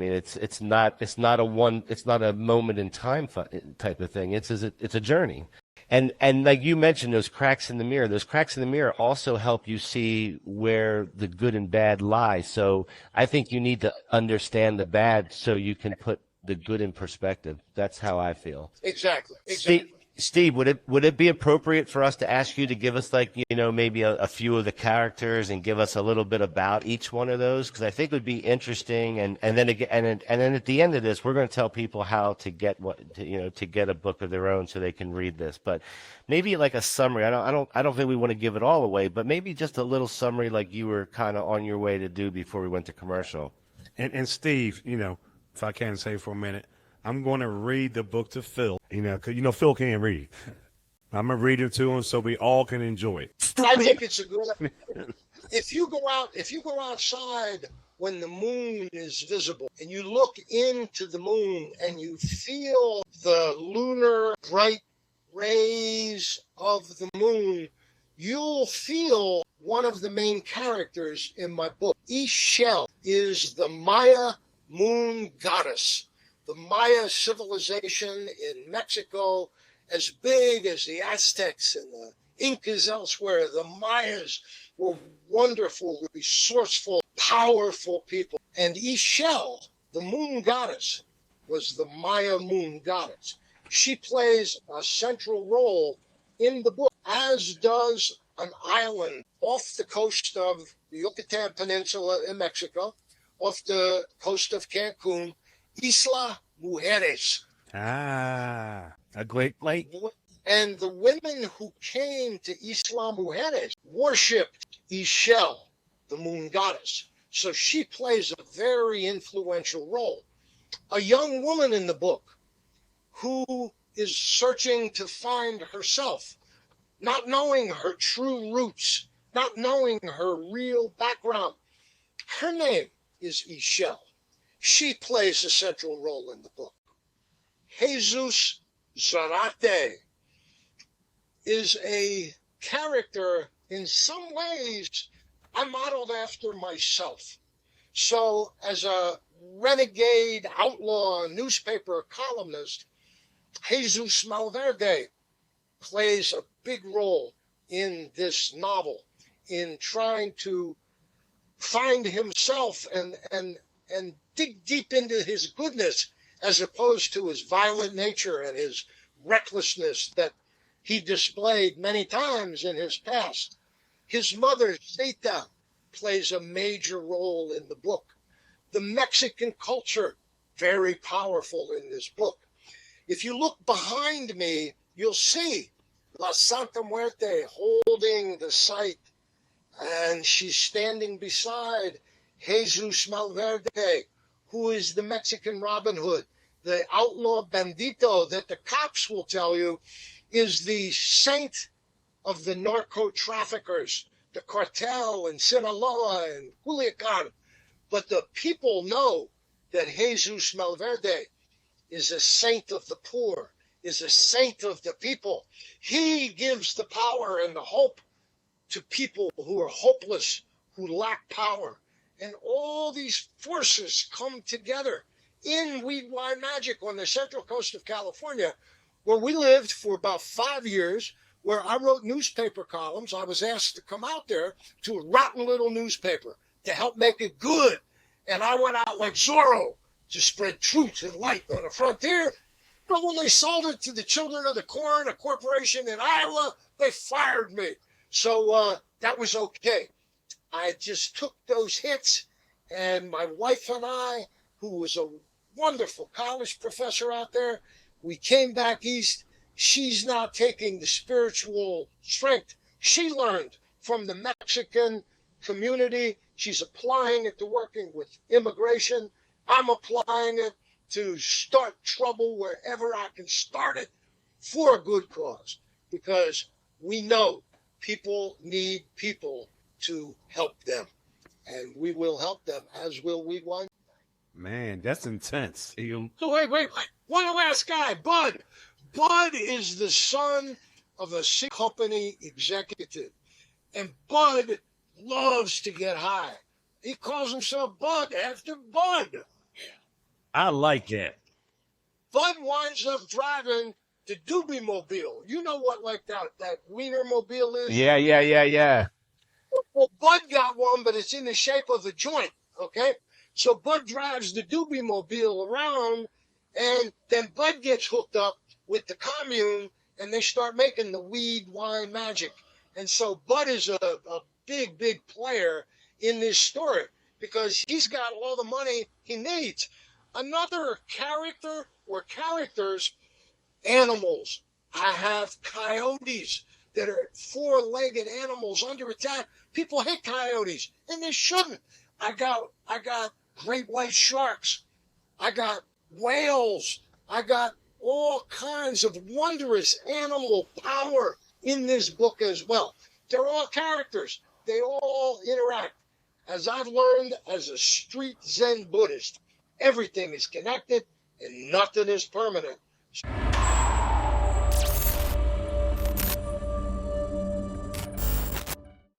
mean, it's not a moment in time type of thing. It's a journey. And like you mentioned, those cracks in the mirror. Those cracks in the mirror also help you see where the good and bad lie. So I think you need to understand the bad so you can put the good in perspective. That's how I feel. Exactly. Steve, would it be appropriate for us to ask you to give us, like, maybe a few of the characters and give us a little bit about each one of those? Because I think it would be interesting. And then again, and then at the end of this, we're going to tell people how to get to get a book of their own so they can read this. But maybe like a summary. I don't think we want to give it all away, but maybe just a little summary, like you were kind of on your way to do before we went to commercial. And Steve, if I can say for a minute, I'm going to read the book to Phil, because, Phil can't read. I'm going to read it to him so we all can enjoy it. I think it's a good. If you go outside when the moon is visible and you look into the moon and you feel the lunar bright rays of the moon, you'll feel one of the main characters in my book. Ixchel is the Maya moon goddess. The Maya civilization in Mexico, as big as the Aztecs and the Incas elsewhere, the Mayas were wonderful, resourceful, powerful people. And Ixchel, the moon goddess, was the Maya moon goddess. She plays a central role in the book, as does an island off the coast of the Yucatan Peninsula in Mexico, off the coast of Cancun, Isla Mujeres. A great lake. And the women who came to Isla Mujeres worshipped Ixchel, the moon goddess. So she plays a very influential role. A young woman in the book who is searching to find herself, not knowing her true roots, not knowing her real background. Her name is Ixchel. She plays a central role in the book. Jesus Zarate is a character, in some ways, I modeled after myself. So as a renegade outlaw newspaper columnist, Jesus Malverde plays a big role in this novel in trying to find himself and dig deep into his goodness as opposed to his violent nature and his recklessness that he displayed many times in his past. His mother, Zeta, plays a major role in the book. The Mexican culture, very powerful in this book. If you look behind me, you'll see La Santa Muerte holding the site, and she's standing beside Jesus Malverde, who is the Mexican Robin Hood, the outlaw bandito that the cops will tell you is the saint of the narco traffickers, the cartel in Sinaloa and Culiacan. But the people know that Jesus Malverde is a saint of the poor, is a saint of the people. He gives the power and the hope to people who are hopeless, who lack power. And all these forces come together in Weedwine Magic on the central coast of California, where we lived for about 5 years, where I wrote newspaper columns. I was asked to come out there to a rotten little newspaper to help make it good. And I went out like Zorro to spread truth and light on the frontier. But when they sold it to the Children of the Corn, a corporation in Iowa, they fired me. So that was okay. I just took those hits, and my wife and I, who was a wonderful college professor out there, we came back east. She's now taking the spiritual strength she learned from the Mexican community. She's applying it to working with immigration. I'm applying it to start trouble wherever I can start it for a good cause, because we know people need people to help them, and we will help them, as will Weedwine. Man, that's intense. So wait. One last guy, Bud. Bud is the son of a C company executive, and Bud loves to get high. He calls himself Bud after Bud. I like that. Bud winds up driving the Doobie Mobile. You know what, like that Wiener Mobile is? Yeah. Well, Bud got one, but it's in the shape of a joint, okay? So Bud drives the Doobie Mobile around, and then Bud gets hooked up with the commune, and they start making the Weedwine Magic. And so Bud is a big player in this story because he's got all the money he needs. Another character or characters, animals. I have coyotes that are four-legged animals under attack. People hate coyotes, and they shouldn't. I got great white sharks. I got whales. I got all kinds of wondrous animal power in this book as well. They're all characters. They all interact. As I've learned as a street Zen Buddhist, everything is connected and nothing is permanent.